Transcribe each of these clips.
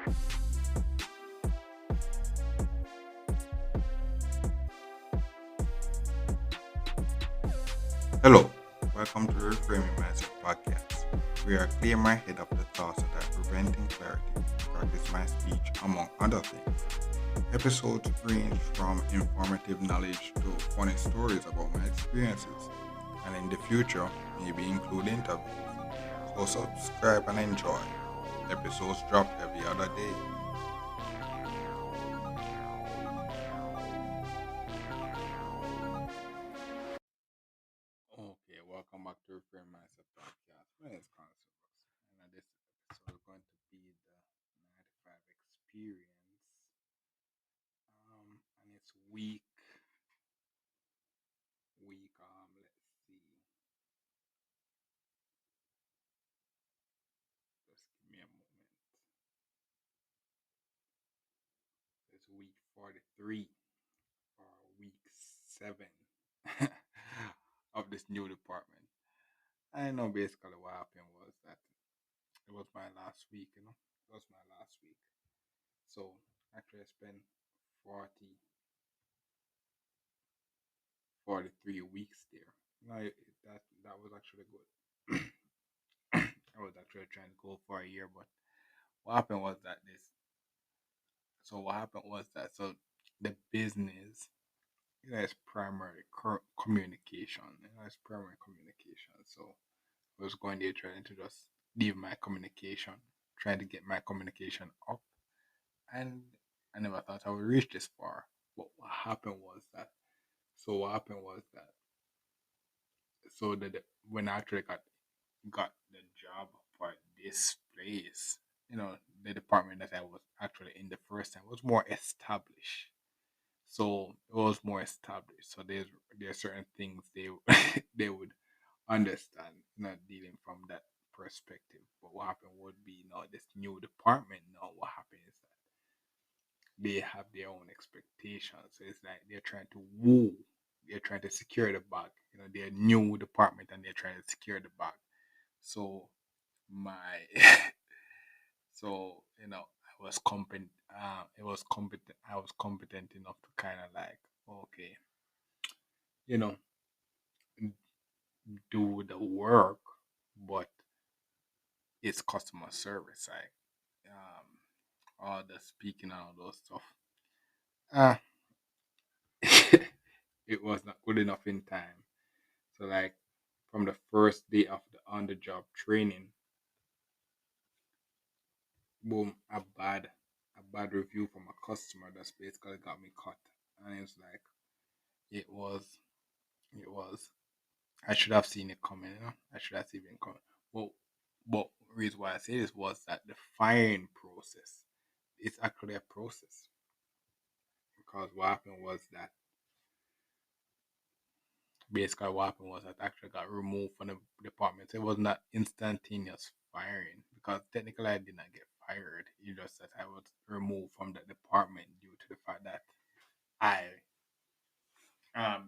Hello, welcome to the Reframing Mindset podcast. We are clear minded of the thoughts that are preventing clarity, practice my speech, among other things. Episodes range from informative knowledge to funny stories about my experiences, and in the future, maybe include interviews. So subscribe and enjoy. Episodes drop every other day. Okay, welcome back to Reframe Mindset podcast. My name is Constance, and this episode is going to be the 95 experience. And it's let's see, just give me a moment. It's week 43 or week 7 of this new department. I know basically what happened was that it was my last week. It was my last week. So actually I spent 40 43 weeks there. That was actually good. I was actually trying to go for a year, but what happened was that this. So what happened was that the business, is primary communication. It's primary communication. So I was going there trying to just leave my communication, trying to get my communication up, and I never thought I would reach this far. But what happened was that. So what happened was that. So that when I actually got the job for this place, the department that I was actually in the first time was more established. So it was more established. So there are certain things they they would understand, not dealing from that perspective. But what happened would be this new department. Now what happened is that they have their own expectations. So it's like they're trying to woo, they're trying to secure the bag. They're new department and they're trying to secure the bag. So my I was competent. It was competent. I was competent enough to kind of like, okay, you know, do the work, but it's customer service. Like, all the speaking and all those stuff. Uh, it was not good enough in time. So like from the first day of the on the job training, boom, a bad review from a customer that's basically got me cut. And it's like it was it was I should have seen it coming. I should have seen it coming. Well, but reason why I say this was that the firing process is actually a process, because what happened was that basically what happened was that I actually got removed from the department. It was not instantaneous firing, because technically I did not get fired. It just that I was removed from the department due to the fact that I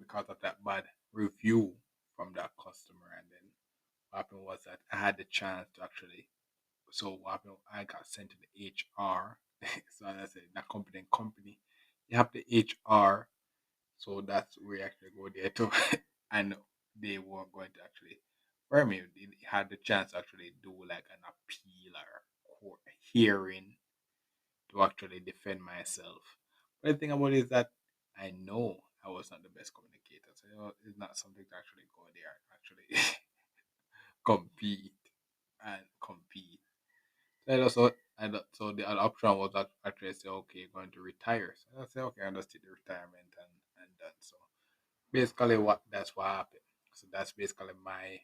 because of that bad review from that customer. And then what happened was that I had the chance to actually. So what happened? I got sent to the HR. So as I said, that company, you have the HR. So that's where you actually go there too. And they were going to actually fire me. They had the chance to actually do like an appeal or court hearing to actually defend myself. But the thing about it is that I know I was not the best communicator. So it's not something to actually go there and actually compete and compete. So I also, so the other option was actually say, okay, you're going to retire. So I said, okay, I just did the retirement and done. So basically, that's what happened. So that's basically my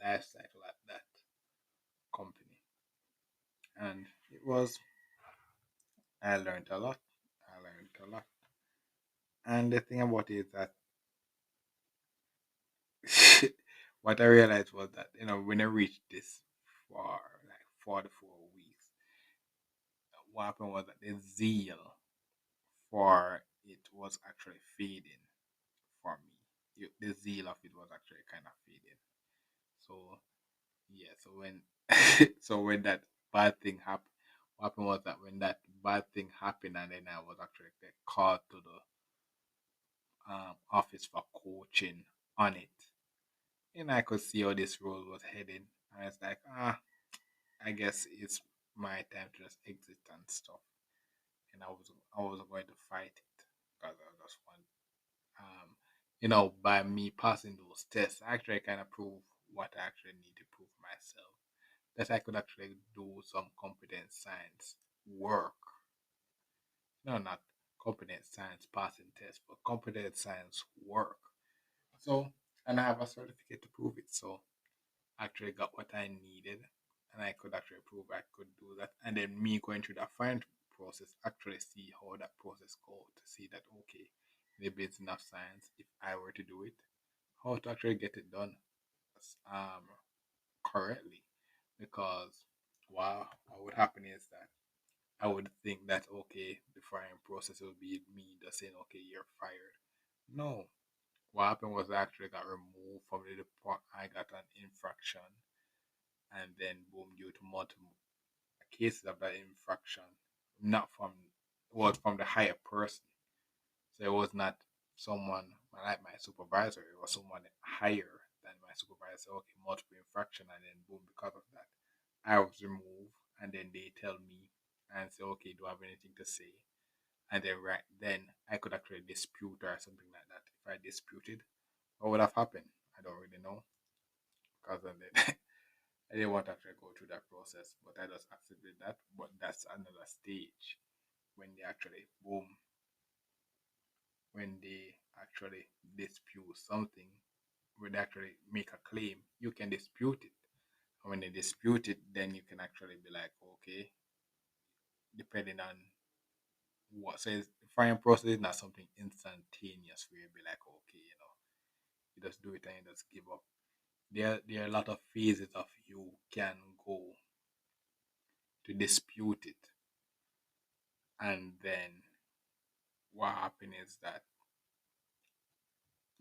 life cycle at that company, and it was I learned a lot. I learned a lot, and the thing about it is that what I realized was that when I reached this for like 4 weeks, what happened was that the zeal for it was actually fading for me. The zeal of it was actually kind of fading. So yeah, so when so when that bad thing happened, What happened was that when that bad thing happened, and then I was actually called to the office for coaching on it, and I could see how this role was heading. And it's like, I guess it's my time to just exit and stuff. And I was going to fight it because I just want, um, by me passing those tests, I actually kind of prove what I actually need to prove myself. That I could actually do some competence science work. No, not competence science passing test, but competence science work. So, and I have a certificate to prove it. So, I actually got what I needed, and I could actually prove I could do that. And then me going through that find process, actually see how that process goes to see that okay, maybe it's enough science if I were to do it, how to actually get it done um correctly. Because what would happen is that I would think that okay, the firing process would be me just saying okay, you're fired. No, what happened was I actually got removed from the department. I got an infraction, and then boom, due to multiple cases of that infraction, not from was from the higher person. So it was not someone like my supervisor. It was someone higher than my supervisor. Okay, multiple infraction, and then boom, because of that, I was removed. And then they tell me and say, okay, do I have anything to say? And then right then I could actually dispute or something like that. If I disputed, what would have happened? I don't really know because then I didn't want to actually go through that process, but I just accepted that. But that's another stage when they actually boom, when they actually dispute something, when they actually make a claim, you can dispute it. And when they dispute it, then you can actually be like, okay, depending on what says the firing process is not something instantaneous where you be like, okay, you just do it and you just give up. There are a lot of phases of you can go to dispute it, and then what happens is that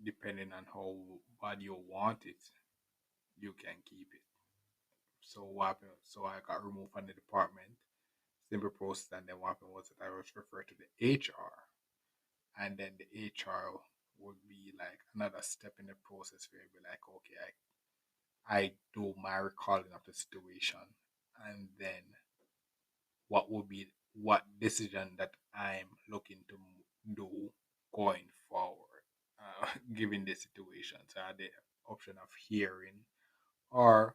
depending on how bad you want it, you can keep it. So what happened? So I got removed from the department, simple process, and then what happened was that I was referred to the HR, and then the HR would be like another step in the process where it'd be like, okay, I do my recalling of the situation, and then what decision that I'm looking to do going forward, given the situation. So I had the option of hearing or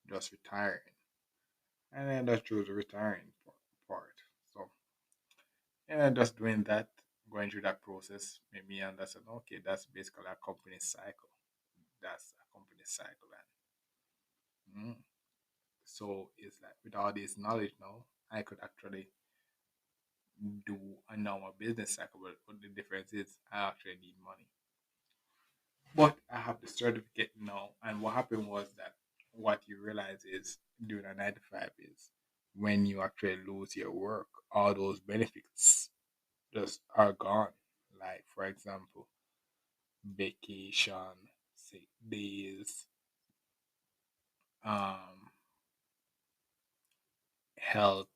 just retiring, and then I chose the retiring part. So yeah, just doing that, going through that process, made me understand. Okay, that's basically a company cycle. That's a company cycle, and so it's like with all this knowledge now, I could actually do a normal business cycle. But what the difference is, I actually need money. But I have the certificate now, and what happened was that what you realize is doing a 9 to 5 is when you actually lose your work, all those benefits just are gone. Like for example, vacation, sick days, um, health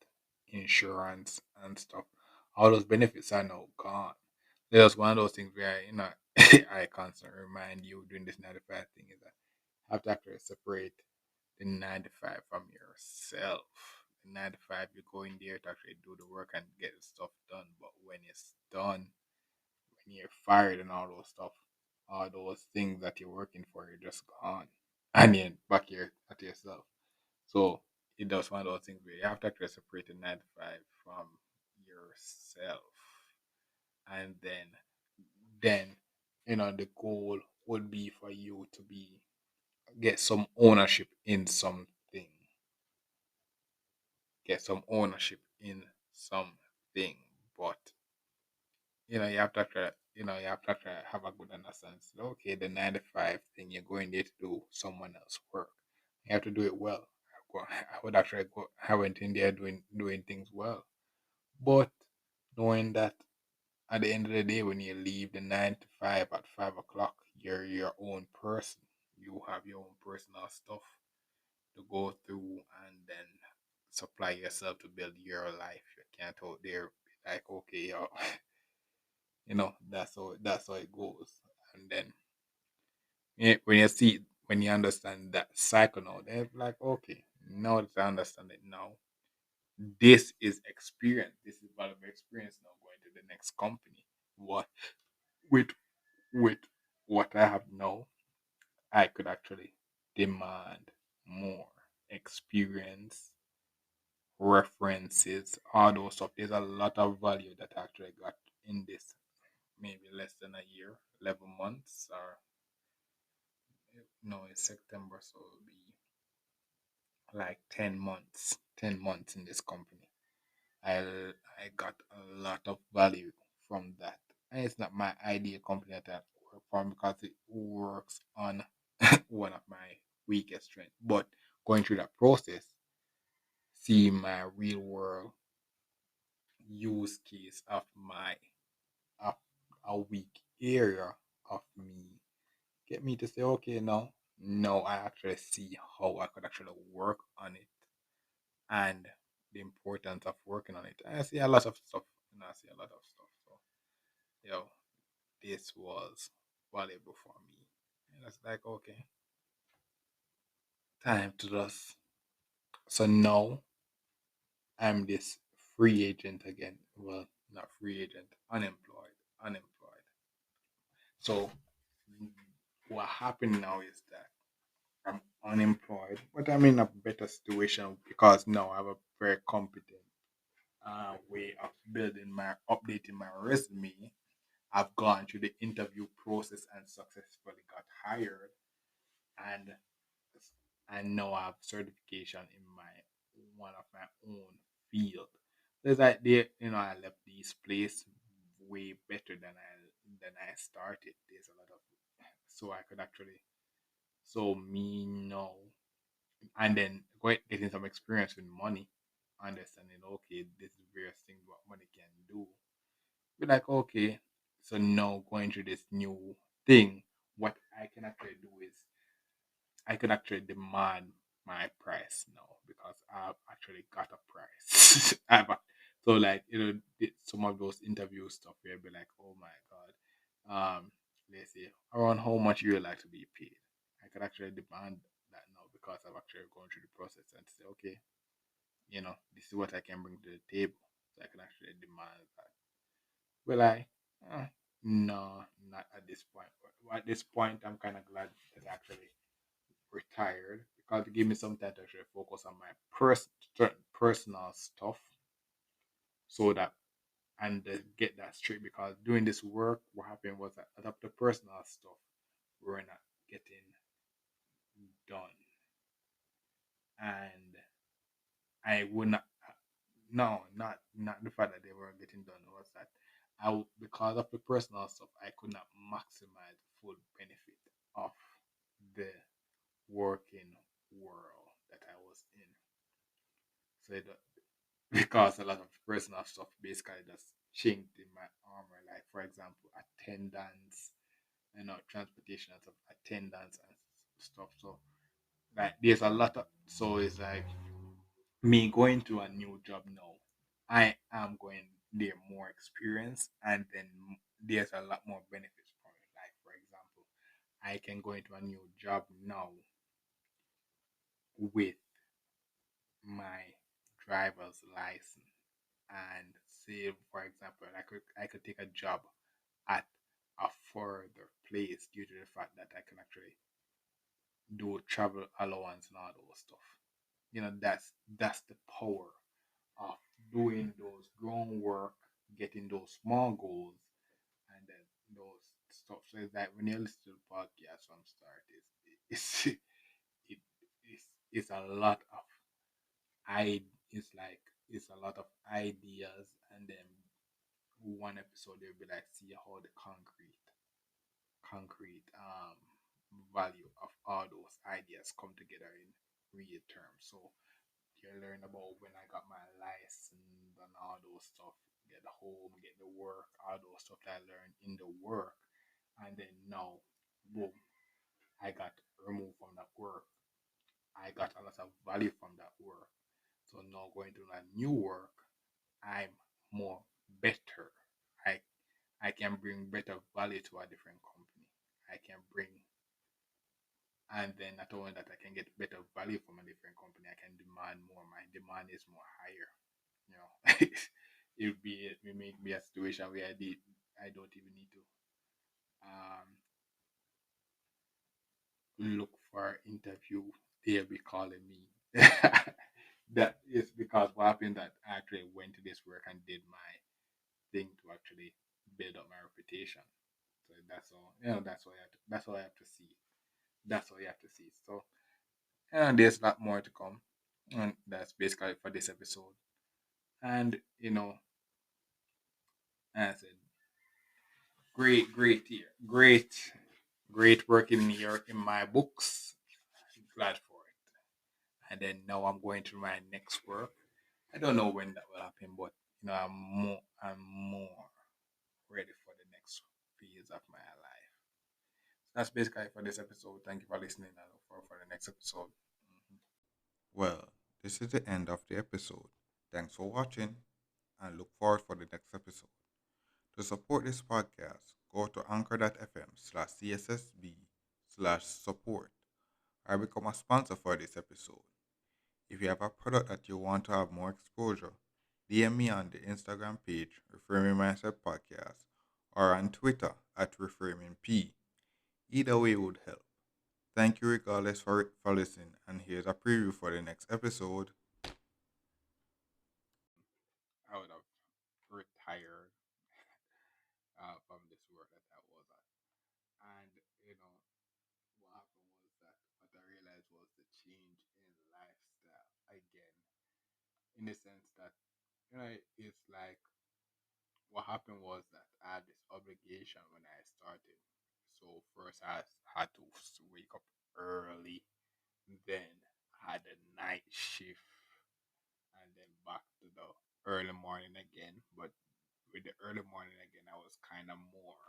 insurance and stuff. All those benefits are now gone. There's one of those things where I constantly remind you doing this 9 to 5 thing is that you have to actually separate the 9 to 5 from yourself. The 9 to 5 you go in there to actually do the work and get the stuff done. But when it's done, when you're fired and all those stuff, all those things that you're working for, you're just gone. And you're back here at yourself. So it does one of those things where you have to actually separate the 9 to 5 from yourself. And then the goal would be for you to be get some ownership in something. Get some ownership in something. But you have to actually have a good understanding. So, okay, the 9 to 5 thing you're going there to do someone else work. You have to do it well. I would actually go. I went in there doing things well, but knowing that at the end of the day, when you leave the 9 to 5 at 5 o'clock, you're your own person. You have your own personal stuff to go through, and then supply yourself to build your life. You can't out there be like, okay, yo, that's how it goes. And then when you see when you understand that cycle now, then it's like, okay, now that I understand it now, this is experience. This is valuable experience now going to the next company. What with with what I have now, I could actually demand more experience, references, all those stuff. There's a lot of value that I actually got in this. Maybe less than a year, 11 months, or no, it's September, so it'll be like 10 months. 10 months in this company. I got a lot of value from that. And it's not my ideal company that I work from because it works on one of my weakest strengths. But going through that process, see my real world use case of my of a weak area of me get me to say, okay, no, I actually see how I could actually work on it and the importance of working on it. And I see a lot of stuff. I see a lot of stuff. So, yo, this was valuable for me. And it's like, okay, time to just. So now I'm this free agent again. Well, not free agent, unemployed. Unemployed. So, what happened now is that I'm unemployed, but I'm in a better situation because now I have a very competent way of updating my resume. I've gone through the interview process and successfully got hired, and now I have certification in my one of my own field. There's like I left this place way better than I started. There's a lot of so I could actually so me now and then getting some experience with money, understanding okay, this is various things what money can do. Be like, okay, so now going through this new thing, what I can actually do is I could actually demand my price now because I've actually got a price. So like some of those interview stuff where be like, oh my god, let's say around how much you would like to be paid. I could actually demand that now because I've actually gone through the process and say, okay, this is what I can bring to the table. So I can actually demand that. Will I? Uh, no, not at this point. But at this point, I'm kind of glad that I actually retired because it gave me some time to actually focus on my personal stuff so that and get that straight because doing this work, what happened was that a lot of the personal stuff were not getting done. And I would not, no, not the fact that they weren't getting done, was that because of the personal stuff, I could not maximize the full benefit of the working world that I was in. So because a lot of personal stuff basically just chinked in my armor. Like for example, attendance, transportation and stuff, attendance and stuff. So like there's a lot of so it's like me going to a new job now. I am going there more experience and then there's a lot more benefits from it. Like for example, I can go into a new job now with my driver's license and say for example I could take a job at a further place due to the fact that I can actually do travel allowance and all those stuff. That's the power of doing those groundwork, getting those small goals, and then those stuff. So it's like when you listen to the podcast from start, it's it, it's a lot of I it's like it's a lot of ideas, and then one episode they'll be like see how the concrete value of all those ideas come together in real terms. So you learn about when I got my license and all those stuff, get the home, get the work, all those stuff that I learned in the work, and then now, boom, I got removed from that work. I got a lot of value from that work. So now going to my new work, I'm more better. I I can bring better value to a different company. I can bring, and then not only that, I can get better value from a different company. I can demand more. My demand is more higher. You know, it may make me a situation where I don't even need to um look for interview. They'll be calling me. That is because what happened that I actually went to this work and did my thing to actually build up my reputation. So that's all. That's all I have to. That's all I have to see. That's all you have to see. So, and there's a lot more to come, and that's basically for this episode. And as I said, great here, great working here in my books. I'm glad for it. And then now I'm going to my next work. I don't know when that will happen, but I'm more ready for the next phase of my life. That's basically for this episode. Thank you for listening. I look forward for the next episode. Mhm. Well, this is the end of the episode. Thanks for watching and look forward for the next episode. To support this podcast, go to anchor.fm/cssb/support or become a sponsor for this episode. If you have a product that you want to have more exposure, DM me on the Instagram page, Reframing Mindset Podcast, or on Twitter at ReframingP. Either way would help. Thank you regardless for listening, and here's a preview for the next episode. I would have retired from this work that I was at. And what happened was that what I realized was the change in lifestyle again, in the sense that it's like what happened was that I had this obligation when I started. So first I had to wake up early, then I had a night shift, and then back to the early morning again. But with the early morning again, I was kind of more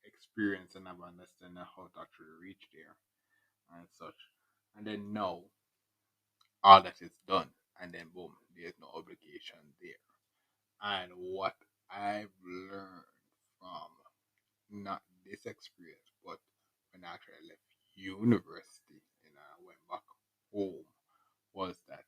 experienced and have understanding how to actually reach there and such. And then now all that is done, and then boom, there's no obligation there. And what I've learned from not this experience, but when I actually left university and I went back home, was that